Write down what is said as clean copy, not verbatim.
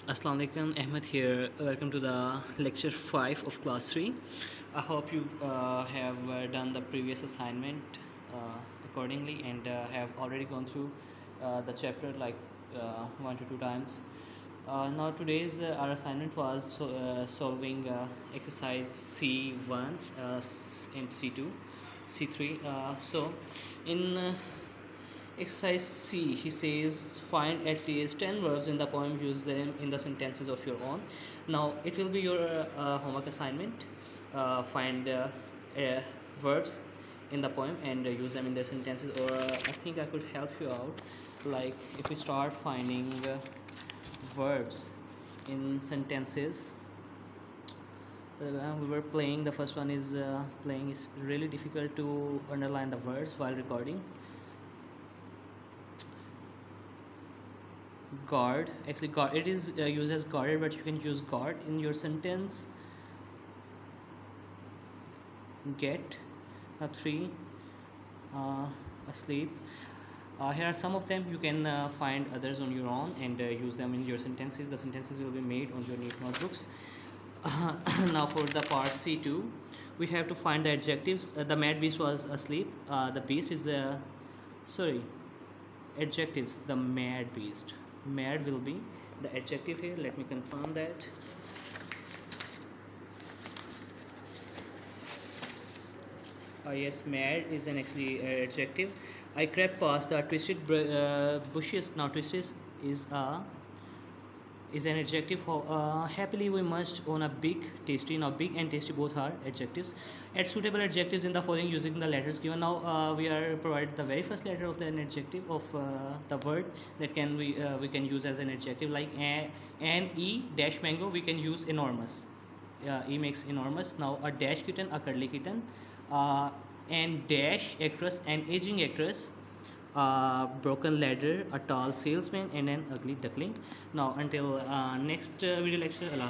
Assalamu alaikum, Ahmed here. Welcome to the lecture 5 of class 3. I hope you have done the previous assignment accordingly and have already gone through the chapter like 1 to 2 times. Now today's our assignment was solving exercise C1 and C2, C3. So in exercise C, he says find at least 10 verbs in the poem, use them in the sentences of your own. Now it will be your homework assignment. Find verbs in the poem and use them in their sentences, or I think I could help you out. Like if we start finding verbs in sentences, we were playing, the first one is playing is really difficult to underline the words while recording. Guard, actually guard, it is used as guarded, but you can use guard in your sentence. Get, three, asleep. Here are some of them. You can find others on your own and use them in your sentences. The sentences will be made on your neat notebooks. Now for the part C2, we have to find the adjectives. The mad beast was asleep. The beast is sorry, adjectives. The mad beast, mad will be the adjective here. Let me confirm that. Yes, mad is an actually adjective. I crept past the twisted bushes. Now twisted is an adjective. Happily we must own a big tasty. Now big and tasty both are adjectives. Add suitable adjectives in the following using the letters given. Now we are provided the very first letter of the adjective of the word that can we can use as an adjective, like an e dash mango, we can use enormous. E makes enormous. Now a dash kitten, a cuddly kitten, and dash actress, an aging actress, broken ladder, a tall salesman, and an ugly duckling. Now until next video lecture, Allah